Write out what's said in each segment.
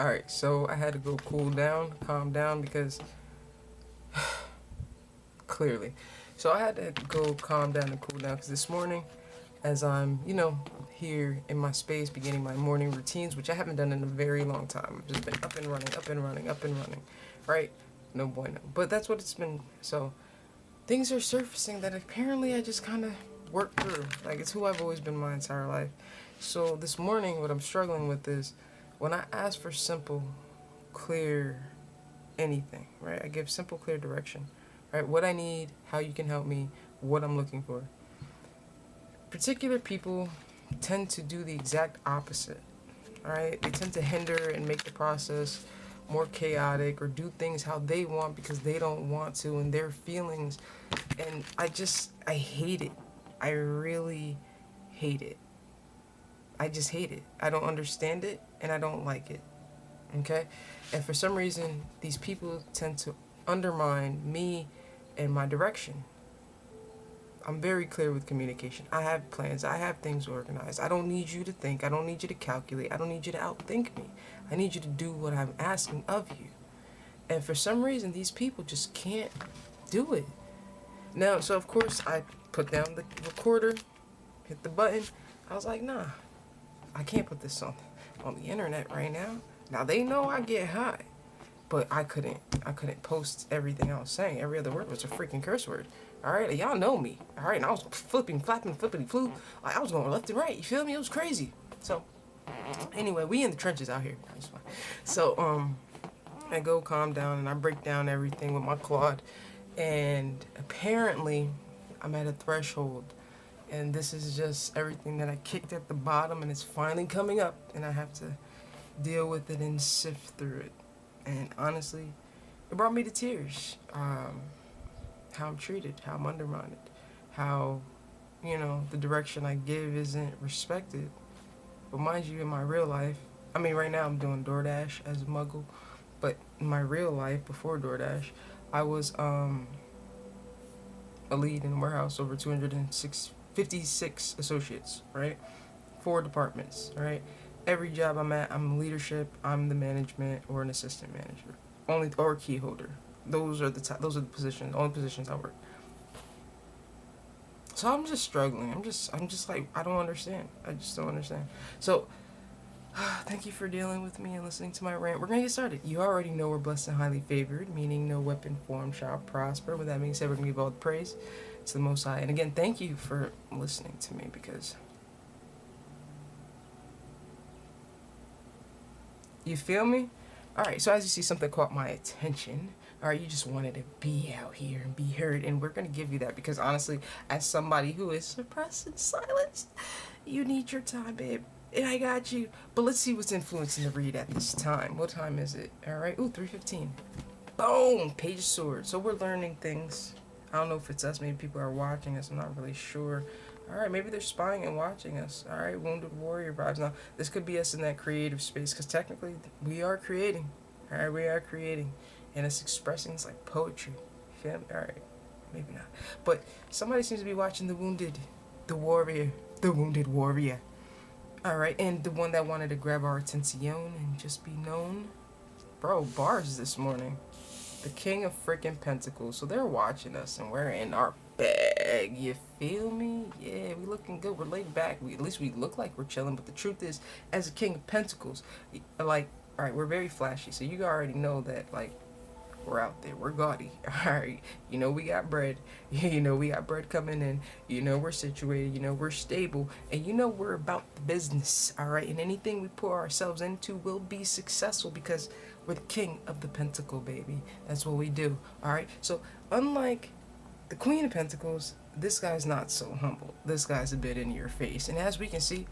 Alright, so I had to go cool down, calm down because clearly. So I had to go calm down and cool down because this morning, as I'm, here in my space beginning my morning routines, which I haven't done in a very long time. I've just been up and running, up and running, up and running, right? No bueno. But that's what it's been. So things are surfacing that apparently I just kind of work through. Like it's who I've always been my entire life. So this morning, what I'm struggling with is when I ask for simple, clear anything, right? I give simple, clear direction, right? What I need, how you can help me, what I'm looking for. Particular people tend to do the exact opposite, all right? They tend to hinder and make the process more chaotic or do things how they want because they don't want to and their feelings. And I hate it. I really hate it. I just hate it. I don't understand it and I don't like it. Okay? And for some reason, these people tend to undermine me and my direction. I'm very clear with communication. I have plans. I have things organized. I don't need you to think. I don't need you to calculate. I don't need you to outthink me. I need you to do what I'm asking of you. And for some reason, these people just can't do it. Now, so of course, I put down the recorder, hit the button. I was like, nah, I can't put this on the internet right now. Now they know I get high, but I couldn't post everything I was saying. Every other word was a freaking curse word. All right, y'all know me. All right, and I was flipping, flapping, flippity flu. Like I was going left and right. You feel me? It was crazy. So anyway, we in the trenches out here. So I go calm down and I break down everything with my Claude, and apparently I'm at a threshold. And this is just everything that I kicked at the bottom, and it's finally coming up, and I have to deal with it and sift through it. And honestly, it brought me to tears. How I'm treated, how I'm undermined, how, the direction I give isn't respected. But mind you, in my real life, right now I'm doing DoorDash as a muggle, but in my real life, before DoorDash, I was a lead in a warehouse, over 256 associates, right? 4 departments, right? Every job I'm at, I'm leadership, I'm the management or an assistant manager, or key holder. Those are the positions, only positions I work. So I'm just struggling. I'm just like, I don't understand. I just don't understand. So thank you for dealing with me and listening to my rant. We're gonna get started. You already know we're blessed and highly favored, meaning no weapon formed shall prosper. With that being said, we're gonna give all the praise to the Most High. And again, thank you for listening to me because you feel me? Alright, so as you see, something caught my attention. Alright, you just wanted to be out here and be heard, and we're going to give you that because honestly, as somebody who is suppressed in silence, you need your time, babe. And I got you. But let's see what's influencing the read at this time. What time is it? Alright, 3:15. Boom! Page of Swords. So we're learning things. I don't know if it's us, maybe people are watching us, I'm not really sure. Alright, maybe they're spying and watching us. Alright, Wounded Warrior vibes. Now, this could be us in that creative space, because technically, we are creating. Alright, we are creating. And it's expressing, it's like poetry. Feel me? Alright, maybe not. But somebody seems to be watching the Wounded Warrior. Alright, and the one that wanted to grab our attention and just be known. Bro, bars this morning. The King of freaking Pentacles. So they're watching us and we're in our bag. You feel me? Yeah, we looking good. We're laid back. At least we look like we're chilling. But the truth is, as a King of Pentacles, like, alright, we're very flashy. So you already know that, like, we're out there. We're gaudy. Alright. We got bread. We got bread coming in. We're situated. We're stable. And we're about the business. Alright. And anything we pour ourselves into will be successful because we're the King of the Pentacle, baby. That's what we do. Alright. So unlike the Queen of Pentacles, this guy's not so humble. This guy's a bit in your face. And as we can see,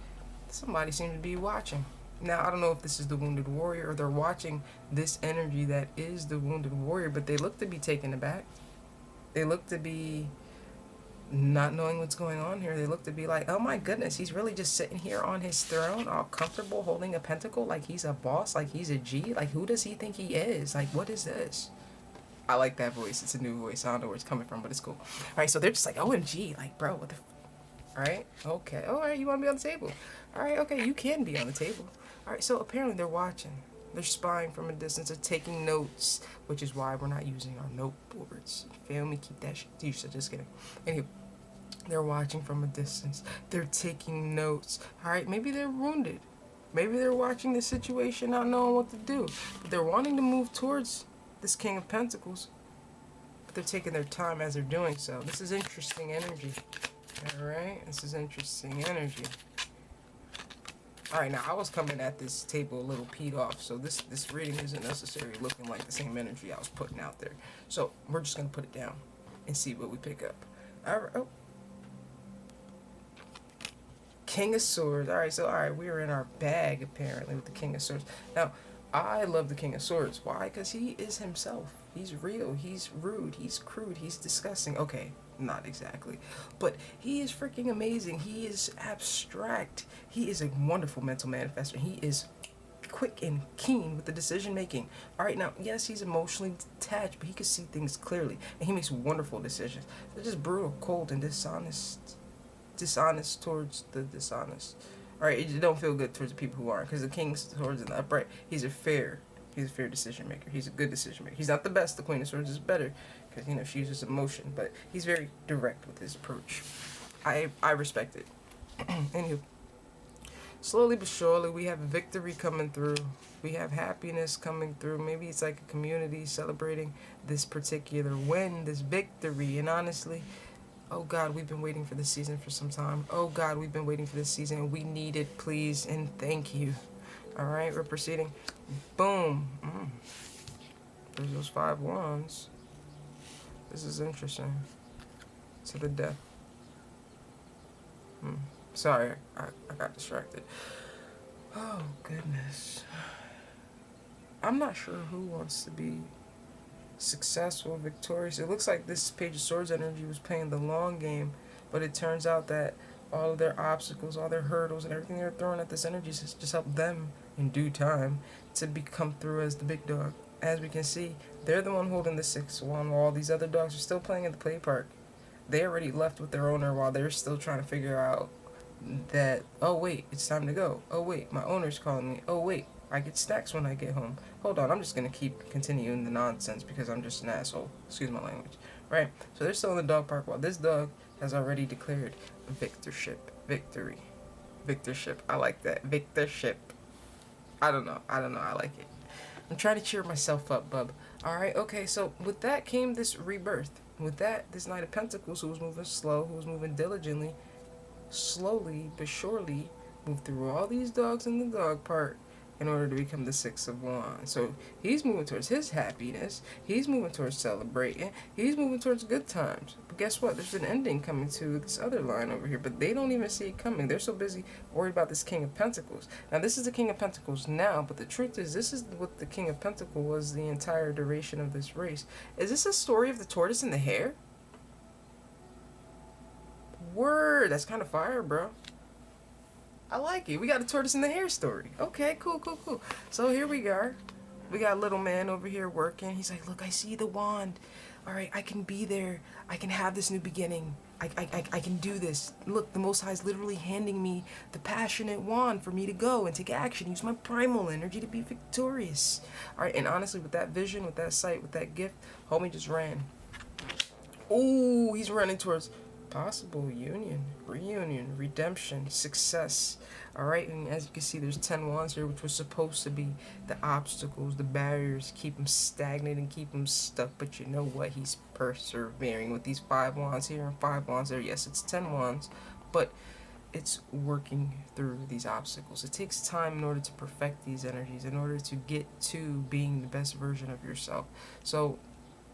somebody seems to be watching. Now, I don't know if this is the Wounded Warrior or they're watching this energy that is the Wounded Warrior, but they look to be taken aback. They look to be not knowing what's going on here. They look to be like, oh my goodness, he's really just sitting here on his throne, all comfortable, holding a pentacle like he's a boss, like he's a G. Like, who does he think he is? Like, what is this? I like that voice. It's a new voice. I don't know where it's coming from, but it's cool. All right, so they're just like, OMG, like, bro, what the all right, okay. All right, you want to be on the table? All right, okay, you can be on the table. All right, so apparently they're watching. They're spying from a distance. They're taking notes, which is why we're not using our noteboards. You feel me? Keep that shit to yourself. Just kidding. Anyway, they're watching from a distance. They're taking notes. All right, maybe they're wounded. Maybe they're watching the situation, not knowing what to do. But they're wanting to move towards this King of Pentacles. But they're taking their time as they're doing so. This is interesting energy. All right, this is interesting energy. All right, now I was coming at this table a little peed off, so this reading isn't necessarily looking like the same energy I was putting out there. So we're just gonna put it down and see what we pick up. All right. Oh. King of Swords. All right, we are in our bag apparently with the King of Swords. Now, I love the King of Swords. Why? Because he is himself. He's real. He's rude. He's crude. He's disgusting. Okay, not exactly. But he is freaking amazing. He is abstract. He is a wonderful mental manifester. He is quick and keen with the decision making. All right, now, yes, he's emotionally detached, but he can see things clearly. And he makes wonderful decisions. They're just brutal, cold, and dishonest towards the dishonest. All right, it don't feel good towards the people who aren't, because the King's Swords in the upright, he's a fair decision maker. He's a good decision maker. He's not the best. The Queen of Swords is better, because she uses emotion, but he's very direct with his approach. I respect it. Anywho, slowly but surely, we have victory coming through. We have happiness coming through. Maybe it's like a community celebrating this particular win, this victory, and honestly, oh God, we've been waiting for this season for some time. Oh God, we've been waiting for this season. We need it, please, and thank you. All right, we're proceeding. Boom. There's those 5 wands. This is interesting. To the death. Sorry, I got distracted. Oh, goodness. I'm not sure who wants to be successful, victorious. It looks like this Page of Swords energy was playing the long game, but it turns out that all of their obstacles, all their hurdles, and everything they're throwing at this energy just help them in due time to come through as the big dog. As we can see, they're the one holding the 6th wand while all these other dogs are still playing at the play park. They already left with their owner while they're still trying to figure out that, oh wait, it's time to go. Oh wait, my owner's calling me. Oh wait, I get snacks when I get home. Hold on, I'm just going to keep continuing the nonsense because I'm just an asshole. Excuse my language. Right? So they're still in the dog park while this dog has already declared victorship. Victory. Victorship. I like that. Victorship. I don't know. I like it. I'm trying to cheer myself up, bub. Alright, okay, so with that came this rebirth. With that, this Knight of Pentacles, who was moving slow, who was moving diligently, slowly but surely, moved through all these dogs in the dog park in order to become the 6 of Wands. So he's moving towards his happiness. He's moving towards celebrating. He's moving towards good times. But guess what? There's an ending coming to this other line over here, but they don't even see it coming. They're so busy worried about this King of Pentacles. Now, this is the King of Pentacles now, but the truth is, this is what the King of Pentacles was the entire duration of this race. Is this a story of the tortoise and the hare? Word! That's kind of fire, bro. I like it. We got a tortoise and the hare story. Okay, cool. So here we are. We got little man over here working. He's like, look, I see the wand. All right, I can be there. I can have this new beginning. I can do this. Look, the Most High is literally handing me the passionate wand for me to go and take action. Use my primal energy to be victorious. All right, and honestly, with that vision, with that sight, with that gift, homie just ran. Ooh, he's running towards possible union, reunion, redemption, success. Alright, and as you can see, there's 10 wands here, which was supposed to be the obstacles, the barriers, keep him stagnant and keep him stuck. But you know what? He's persevering with these 5 wands here and 5 wands there. Yes, it's 10 wands, but it's working through these obstacles. It takes time in order to perfect these energies, in order to get to being the best version of yourself. So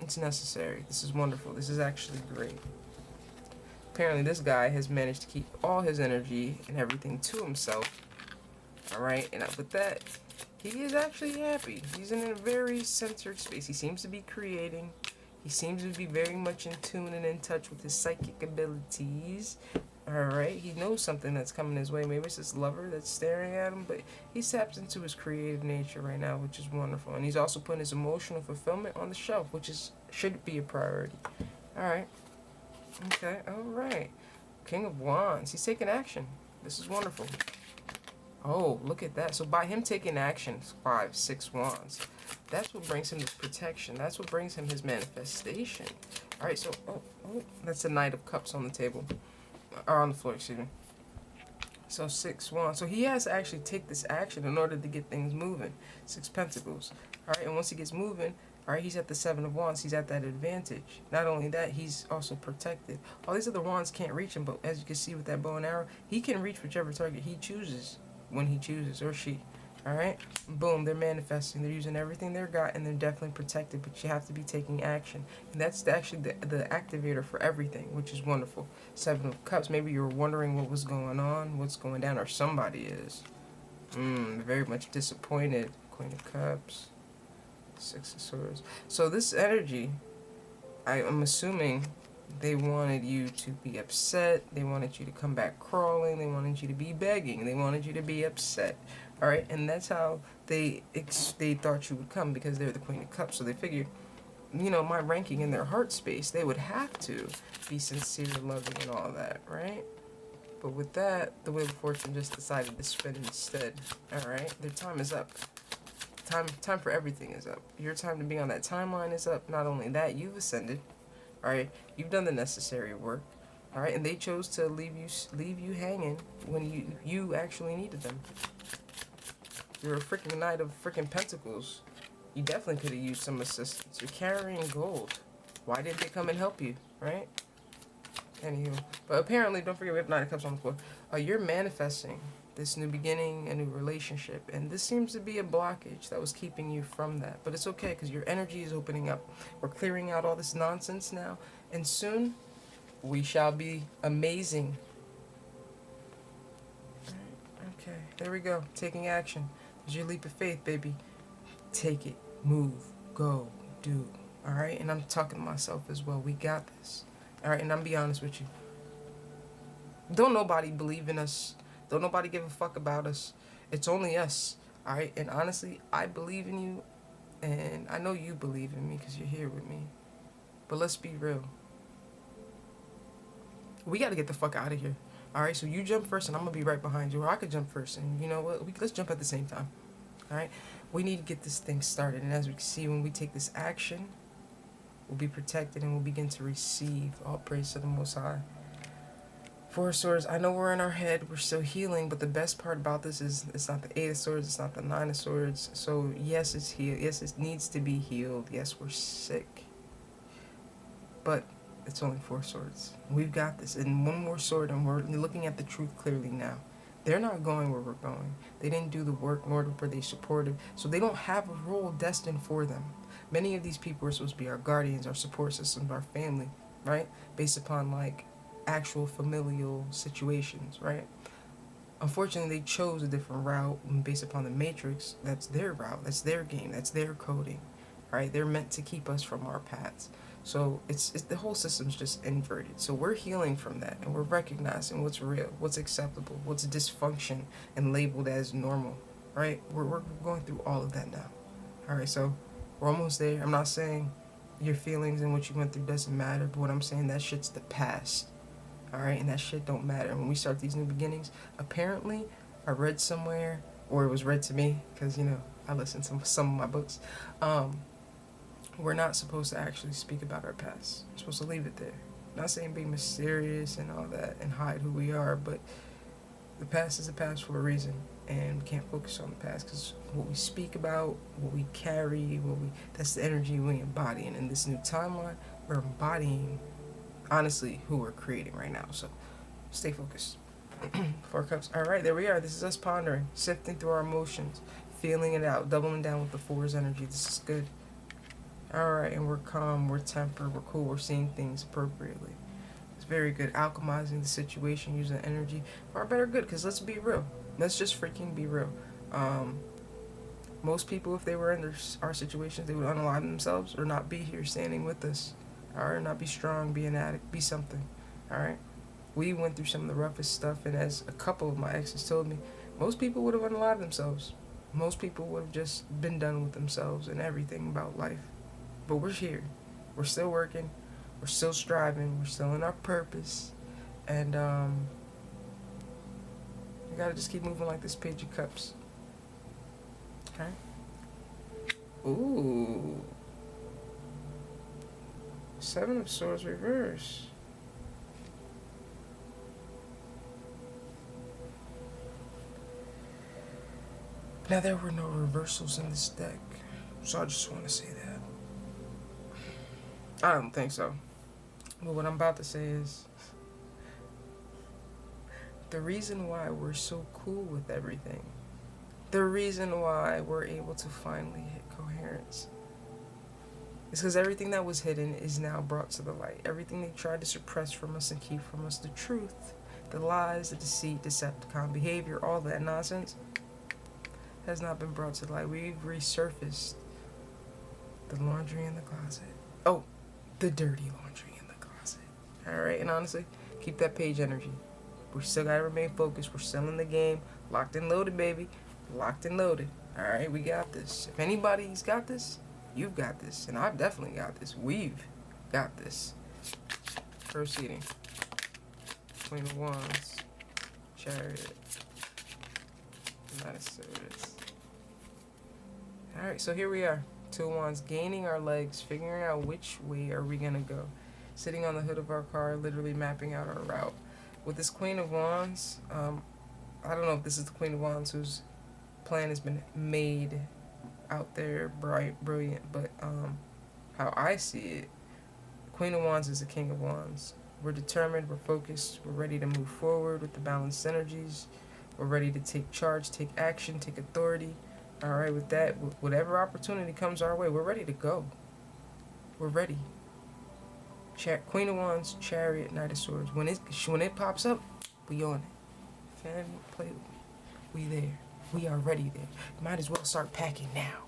it's necessary. This is wonderful. This is actually great. Apparently this guy has managed to keep all his energy and everything to himself. Alright, and with that, he is actually happy. He's in a very centered space. He seems to be creating. He seems to be very much in tune and in touch with his psychic abilities. Alright, he knows something that's coming his way. Maybe it's this lover that's staring at him, but he's tapped into his creative nature right now, which is wonderful. And he's also putting his emotional fulfillment on the shelf, which should be a priority. Alright. Okay, alright. King of Wands. He's taking action. This is wonderful. Oh, look at that. So by him taking action, 5, 6 wands, that's what brings him this protection. That's what brings him his manifestation. All right, so, that's the Knight of Cups on the table. Or on the floor, excuse me. So 6 wands. So he has to actually take this action in order to get things moving. 6 pentacles. All right, and once he gets moving, all right, he's at the 7 of wands. He's at that advantage. Not only that, he's also protected. All these other wands can't reach him, but as you can see with that bow and arrow, he can reach whichever target he chooses when he chooses, or she. All right, boom, they're manifesting. They're using everything they've got, and they're definitely protected, but you have to be taking action. And that's actually the activator for everything, which is wonderful. 7 of cups, maybe you were wondering what was going on, what's going down, or somebody is. Very much disappointed. Queen of cups, 6 of swords. So this energy, I'm assuming they wanted you to be upset. They wanted you to come back crawling. They wanted you to be begging. They wanted you to be upset. All right, and that's how they thought you would come, because they're the Queen of Cups. So they figured, my ranking in their heart space, they would have to be sincere, loving, and all that, right? But with that, the Wheel of Fortune just decided to spin instead. All right, their time is up. Time for everything is up. Your time to be on that timeline is up. Not only that, you've ascended. All right, you've done the necessary work. All right, and they chose to leave you hanging when you actually needed them. You're a freaking Knight of freaking Pentacles. You definitely could have used some assistance. You're carrying gold. Why didn't they come and help you, right? Anywho, but apparently, don't forget we have Knight of Cups on the floor. You're manifesting this new beginning, a new relationship, and this seems to be a blockage that was keeping you from that. But it's okay, because your energy is opening up. We're clearing out all this nonsense now, and soon we shall be amazing. Okay, there we go. Taking action. There's your leap of faith, baby. Take it, move, go, do. All right, and I'm talking to myself as well. We got this. All right, and I'm be honest with you. Don't nobody believe in us. Don't nobody give a fuck about us. It's only us. All right, and honestly, I believe in you, and I know you believe in me because you're here with me. But let's be real. We got to get the fuck out of here. All right, so you jump first, and I'm gonna be right behind you, or I could jump first, and you know what? Let's jump at the same time. All right, we need to get this thing started, and as we can see, when we take this action, we'll be protected, and we'll begin to receive. All praise to the Most High. 4 of Swords. I know we're in our head, we're still healing, but the best part about this is it's not the 8 of Swords, it's not the 9 of Swords. So yes, it's healed. Yes, it needs to be healed. Yes, we're sick, but it's only 4 swords. We've got this. And 1 more sword, and we're looking at the truth clearly now. They're not going where we're going. They didn't do the work, nor were they supportive. So they don't have a role destined for them. Many of these people are supposed to be our guardians, our support systems, our family, right? Based upon, actual familial situations, right? Unfortunately, they chose a different route based upon the Matrix. That's their route. That's their game. That's their coding, right? They're meant to keep us from our paths. So it's the whole system's just inverted. So we're healing from that, and we're recognizing what's real, what's acceptable, what's dysfunction, and labeled as normal, right? We're going through all of that now. All right, so we're almost there. I'm not saying your feelings and what you went through doesn't matter, but what I'm saying, that shit's the past. All right, and that shit don't matter. When we start these new beginnings, apparently, I read somewhere, or it was read to me, because I listen to some of my books. We're not supposed to actually speak about our past. We're supposed to leave it there. I'm not saying be mysterious and all that and hide who we are, but the past is the past for a reason, and we can't focus on the past, because what we speak about, what we carry, that's the energy we embody. And in this new timeline, we're embodying, honestly, who we're creating right now. So stay focused. 4 cups. All right, there we are. This is us pondering, sifting through our emotions, feeling it out, doubling down with the 4's energy. This is good. Alright, and we're calm, we're tempered, we're cool, we're seeing things appropriately. It's very good. Alchemizing the situation, using energy for our better good, because let's be real. Let's just freaking be real. Most people, if they were in our situations, they would unalive themselves or not be here standing with us. Alright, not be strong, be an addict, be something. Alright? We went through some of the roughest stuff, and as a couple of my exes told me, most people would have unalived themselves. Most people would have just been done with themselves and everything about life. But we're here. We're still working. We're still striving. We're still in our purpose. And, We gotta just keep moving like this Page of Cups. Okay. Ooh. Seven of Swords reverse. Now, there were no reversals in this deck, so I just want to say that. I don't think so. But what I'm about to say is, the reason why we're so cool with everything, the reason why we're able to finally hit coherence, is because everything that was hidden is now brought to the light. Everything they tried to suppress from us and keep from us, the truth, the lies, the deceit, Decepticon behavior, all that nonsense, has not been brought to light. We've resurfaced the laundry in the closet. Oh, the dirty laundry in the closet. Alright, and honestly, keep that Page energy. We still gotta remain focused. We're still in the game. Locked and loaded, baby. Locked and loaded. Alright, we got this. If anybody's got this, you've got this. And I've definitely got this. We've got this. Proceeding. Queen of Wands. Chariot. Knight of Swords. Alright, so here we are. Two of Wands, gaining our legs, figuring out which way are we gonna go. Sitting on the hood of our car, literally mapping out our route. With this Queen of Wands, I don't know if this is the Queen of Wands whose plan has been made out there, brilliant, but how I see it, Queen of Wands is the King of Wands. We're determined, we're focused, we're ready to move forward with the balanced energies. We're ready to take charge, take action, take authority. Alright, with that, whatever opportunity comes our way, we're ready to go. We're ready. Queen of Wands, Chariot, Knight of Swords. When it pops up, we on it. Fan, play with me. We there. We are ready there. Might as well start packing now.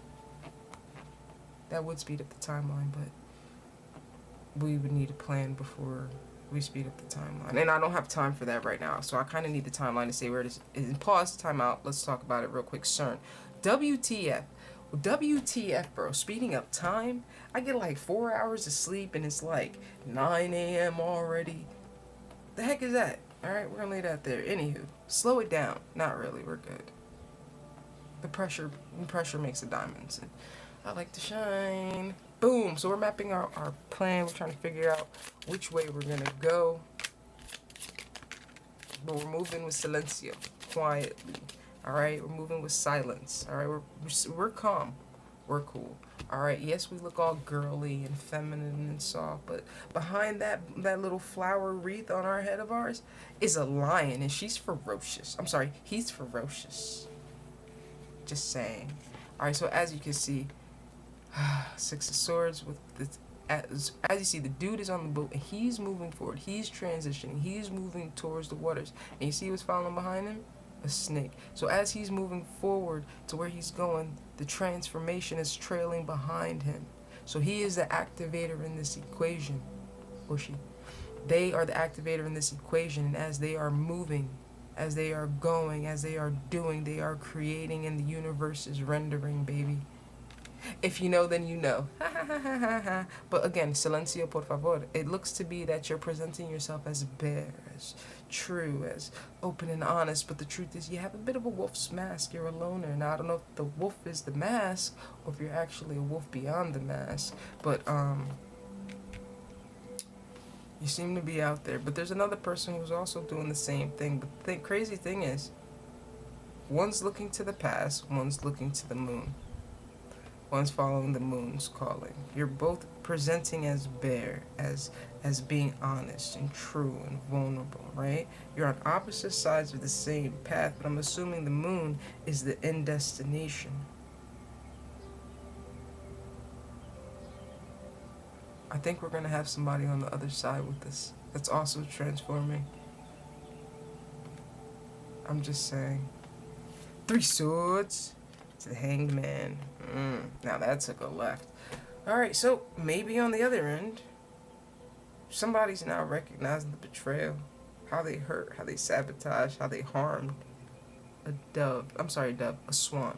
That would speed up the timeline, but we would need a plan before we speed up the timeline. And I don't have time for that right now, so I kind of need the timeline to say where it is. And pause, time out. Let's talk about it real quick. CERN. WTF. WTF, bro. Speeding up time. I get like 4 hours of sleep and it's like 9 a.m. already. The heck is that? Alright, we're gonna lay that there. Anywho, slow it down. Not really, we're good. The pressure makes the diamonds. And I like to shine. Boom. So we're mapping our plan. We're trying to figure out which way we're gonna go. But we're moving with silencio. Quietly. Alright, we're moving with silence. Alright, we're calm. We're cool. Alright, yes, we look all girly and feminine and soft, but behind that little flower wreath on our head of ours is a lion, and she's ferocious. I'm sorry, he's ferocious. Just saying. Alright, so as you can see, Six of Swords with this. As you see, the dude is on the boat and he's moving forward. He's transitioning. He's moving towards the waters. And you see what's following behind him? A snake. So as he's moving forward to where he's going, the transformation is trailing behind him. So he is the activator in this equation. Or she. They are the activator in this equation. And as they are moving, as they are going, as they are doing, they are creating, and the universe is rendering, baby. If you know, then you know. But again, silencio por favor. It looks to be that you're presenting yourself as bare, as true, as open and honest. But the truth is you have a bit of a wolf's mask. You're a loner. Now, I don't know if the wolf is the mask or if you're actually a wolf beyond the mask. But, you seem to be out there. But there's another person who's also doing the same thing. But the crazy thing is, one's looking to the past, one's looking to the moon. One's following the moon's calling. You're both presenting as bare, as being honest and true and vulnerable, right? You're on opposite sides of the same path, but I'm assuming the moon is the end destination. I think we're gonna have somebody on the other side with this that's also transforming. I'm just saying. Three Swords. It's the Hanged Man. Now that took a left. Alright, so maybe on the other end, somebody's now recognizing the betrayal. How they hurt, how they sabotage, how they harmed a dove. I'm sorry, dove, a swan.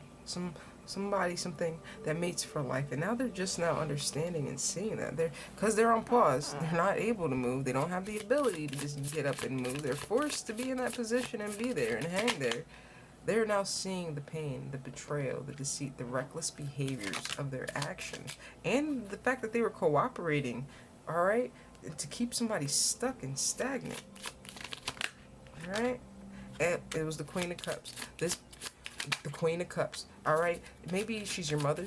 somebody, something that mates for life. And now they're just now understanding and seeing that because they're on pause, they're not able to move. They don't have the ability to just get up and move. They're forced to be in that position and be there and hang there. They're now seeing the pain, the betrayal, the deceit, the reckless behaviors of their actions, and the fact that they were cooperating, all right, to keep somebody stuck and stagnant. All right, and it was the Queen of Cups. The Queen of Cups. All right, maybe she's your mother.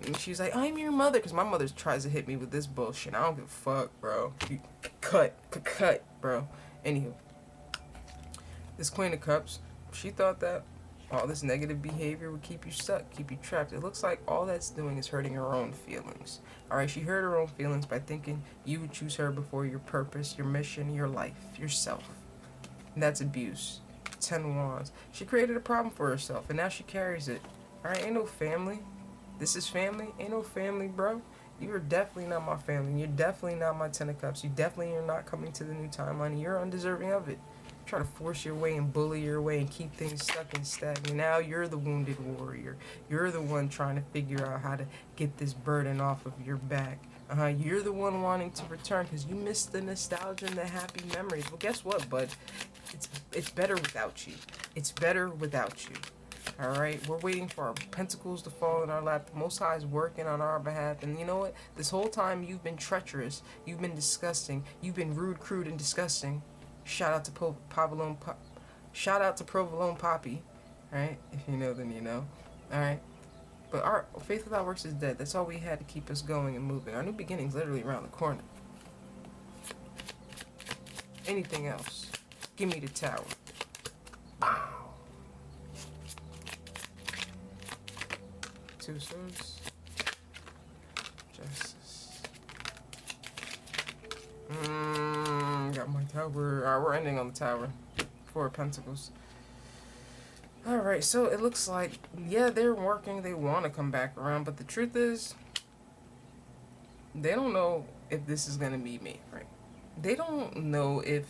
And she's like, I'm your mother, because my mother tries to hit me with this bullshit. I don't give a fuck, bro. You cut, bro. Anywho, this Queen of Cups, she thought that all this negative behavior would keep you stuck, keep you trapped. It looks like all that's doing is hurting her own feelings. All right, she hurt her own feelings by thinking you would choose her before your purpose, your mission, your life, yourself. And that's abuse. 10 Wands. She created a problem for herself, and now she carries it. All right, ain't no family. This is family. Ain't no family, bro. You are definitely not my family. You're definitely not my 10 of Cups. You definitely are not coming to the new timeline. You're undeserving of it. Try to force your way and bully your way and keep things stuck and stagnant. Now you're the wounded warrior. You're the one trying to figure out how to get this burden off of your back. You're the one wanting to return because you miss the nostalgia and the happy memories. Well, guess what, bud? It's better without you. It's better without you. All right, we're waiting for our pentacles to fall in our lap. The Most High is working on our behalf, and you know what? This whole time you've been treacherous, you've been disgusting, you've been rude, crude, and disgusting. Shout out to Provolone Poppy, right? If you know, then you know. All right, but our faith without works is dead. That's all we had to keep us going and moving. Our new beginning's literally around the corner. Anything else? Give me the Tower. Wow. Two Swords. Justice. Got my Tower. Alright, we're ending on the Tower. 4 of Pentacles. Alright, so it looks like, yeah, they're working. They want to come back around. But the truth is, they don't know if this is going to be me, right? They don't know if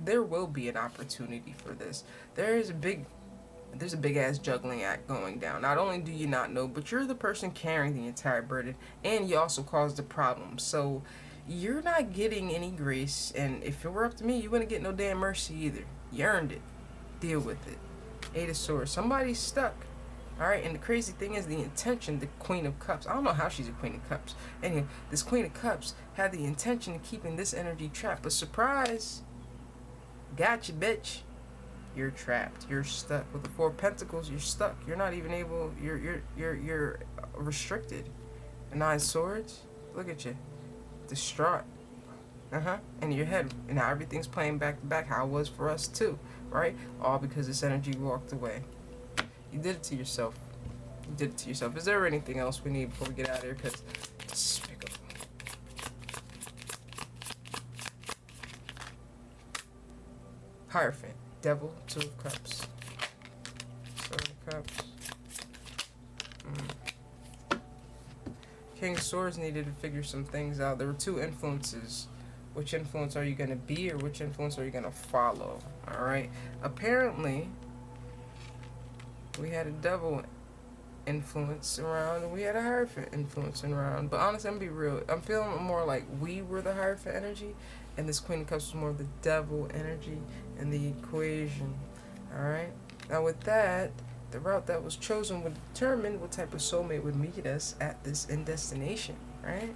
there will be an opportunity for this. There's a big ass juggling act going down. Not only do you not know, but you're the person carrying the entire burden, and you also caused the problem. So you're not getting any grace, and if it were up to me, you wouldn't get no damn mercy either. You earned it. Deal with it. 8 of Swords. Somebody's stuck. Alright, and the crazy thing is the intention, the Queen of Cups. I don't know how she's a Queen of Cups. Anyway, this Queen of Cups had the intention of keeping this energy trapped. But surprise! Gotcha, bitch. You're trapped. You're stuck. With the 4 of Pentacles, you're stuck. You're not even able, you're restricted. The 9 of Swords, look at you. Distraught. In your head. And now everything's playing back to back how it was for us too. Right? All because this energy walked away. You did it to yourself. You did it to yourself. Is there anything else we need before we get out of here? Because despicable. Hierophant. Devil. 2 of Cups. 7 of Cups. King of Swords needed to figure some things out. There were 2 influences. Which influence are you going to be, or which influence are you going to follow? Alright? Apparently, we had a devil influence around, and we had a Hierophant influence around. But honestly, I'm going to be real. I'm feeling more like we were the Hierophant energy, and this Queen of Cups was more of the devil energy in the equation. Alright? Now with that, the route that was chosen would determine what type of soulmate would meet us at this end destination. Right?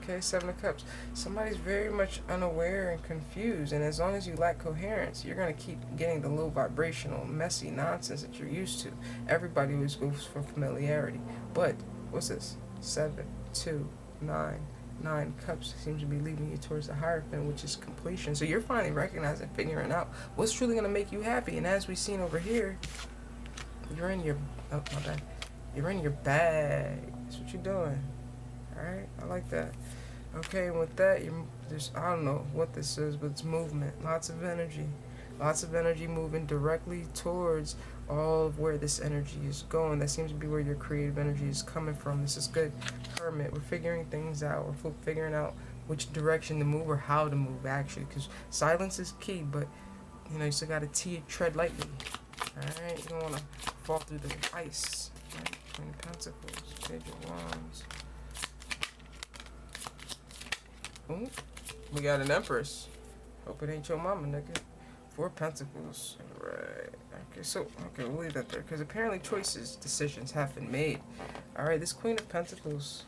Okay, 7 of Cups. Somebody's very much unaware and confused, and as long as you lack coherence, you're going to keep getting the low vibrational, messy nonsense that you're used to. Everybody always goes for familiarity. But, what's this? 7, 2, 9. 9 Cups seems to be leading you towards the Hierophant, which is completion. So you're finally recognizing, figuring out what's truly going to make you happy. And as we've seen over here, you're in your, oh, my bad. You're in your bag. That's what you're doing. Alright, I like that. Okay, and with that, I don't know what this is, but it's movement. Lots of energy. Lots of energy moving directly towards all of where this energy is going. That seems to be where your creative energy is coming from. This is good. Hermit, we're figuring things out. We're figuring out which direction to move or how to move, actually. Because silence is key, but, you know, you still got to tread lightly. Alright, you don't want to fall through the ice. Right? Queen of Pentacles, Page of Wands. Ooh, we got an Empress. Hope it ain't your mama, nigga. Four of Pentacles. Right. Okay, we'll leave that there. Because apparently decisions have been made. Alright, this Queen of Pentacles.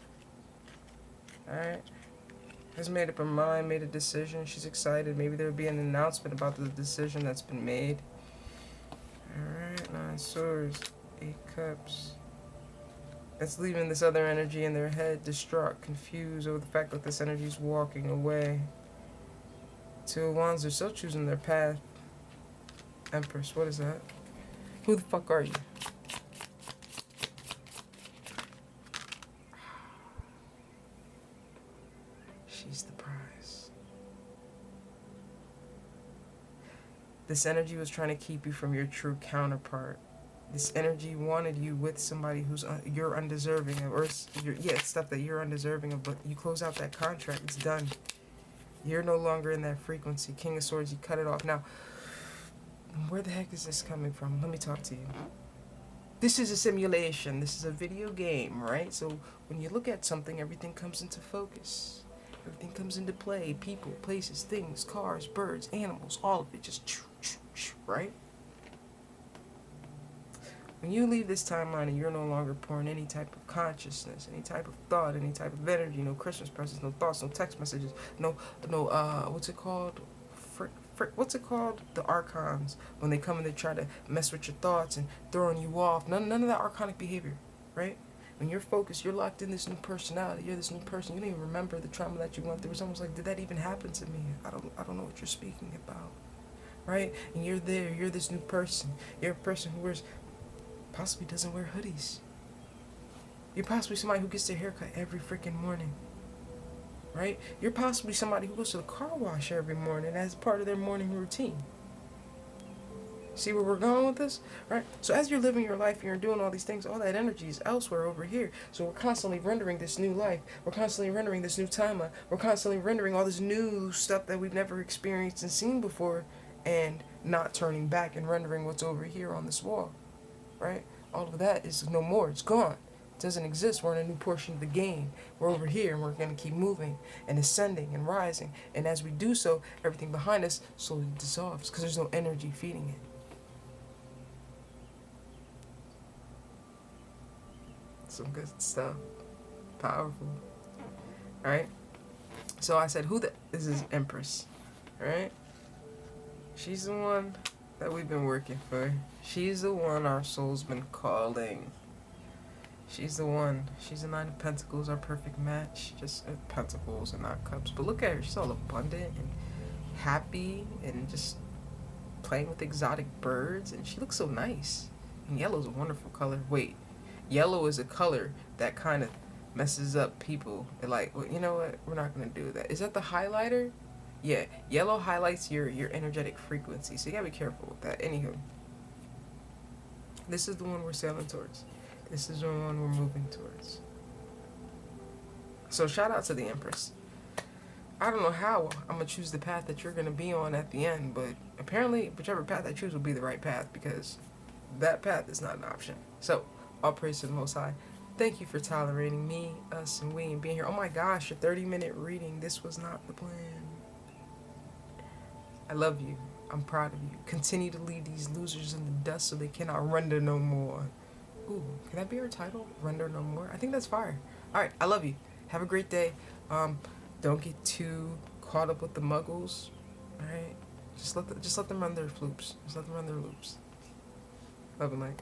Alright. Has made up her mind, made a decision. She's excited. Maybe there'll be an announcement about the decision that's been made. Alright, 9 Swords. 8 Cups. It's leaving this other energy in their head, distraught, confused over the fact that this energy is walking away. 2 of Wands, they're still choosing their path. Empress, what is that? Who the fuck are you? She's the prize. This energy was trying to keep you from your true counterpart. This energy wanted you with somebody who's you're undeserving of, or stuff that you're undeserving of, but you close out that contract, it's done. You're no longer in that frequency. King of Swords, you cut it off. Now, where the heck is this coming from? Let me talk to you. This is a simulation. This is a video game, right? So when you look at something, everything comes into focus. Everything comes into play. People, places, things, cars, birds, animals, all of it just, right? When you leave this timeline and you're no longer pouring any type of consciousness, any type of thought, any type of energy, no Christmas presents, no thoughts, no text messages, no, what's it called? What's it called? The archons. When they come and they try to mess with your thoughts and throwing you off. None of that archonic behavior, right? When you're focused, you're locked in this new personality. You're this new person. You don't even remember the trauma that you went through. It's almost like, did that even happen to me? I don't know what you're speaking about, right? And you're there. You're this new person. You're a person who possibly doesn't wear hoodies. You're possibly somebody who gets their haircut every freaking morning, right? You're possibly somebody who goes to the car wash every morning as part of their morning routine. See where we're going with this, right? So as you're living your life and you're doing all these things, all that energy is elsewhere over here. So we're constantly rendering this new life. We're constantly rendering this new timeline. We're constantly rendering all this new stuff that we've never experienced and seen before, and not turning back and rendering what's over here on this wall, right? All of that is no more. It's gone. It doesn't exist. We're in a new portion of the game. We're over here and we're going to keep moving and ascending and rising. And as we do so, everything behind us slowly dissolves because there's no energy feeding it. Some good stuff. Powerful. Alright? So I said, this is Empress. Alright? She's the one that we've been working for. She's the one our soul's been calling. She's the one. She's the 9 of Pentacles, our perfect match. Just pentacles and not cups. But look at her. She's all abundant and happy and just playing with exotic birds. And she looks so nice. And yellow's a wonderful color. Wait. Yellow is a color that kind of messes up people. They're like, well, you know what? We're not going to do that. Is that the highlighter? Yeah. Yellow highlights your energetic frequency. So you got to be careful with that. Anywho. This is the one we're sailing towards. This is the one we're moving towards. So shout out to the Empress. I don't know how I'm going to choose the path that you're going to be on at the end, but apparently whichever path I choose will be the right path, because that path is not an option. So, all praise to the Most High. Thank you for tolerating me, us, and we, and being here. Oh my gosh, a 30-minute reading. This was not the plan. I love you. I'm proud of you. Continue to leave these losers in the dust so they cannot render no more. Ooh, can that be our title? Render no more? I think that's fire. Alright, I love you. Have a great day. Don't get too caught up with the muggles. Alright? Just let them run their floops. Just let them run their loops. Love and light.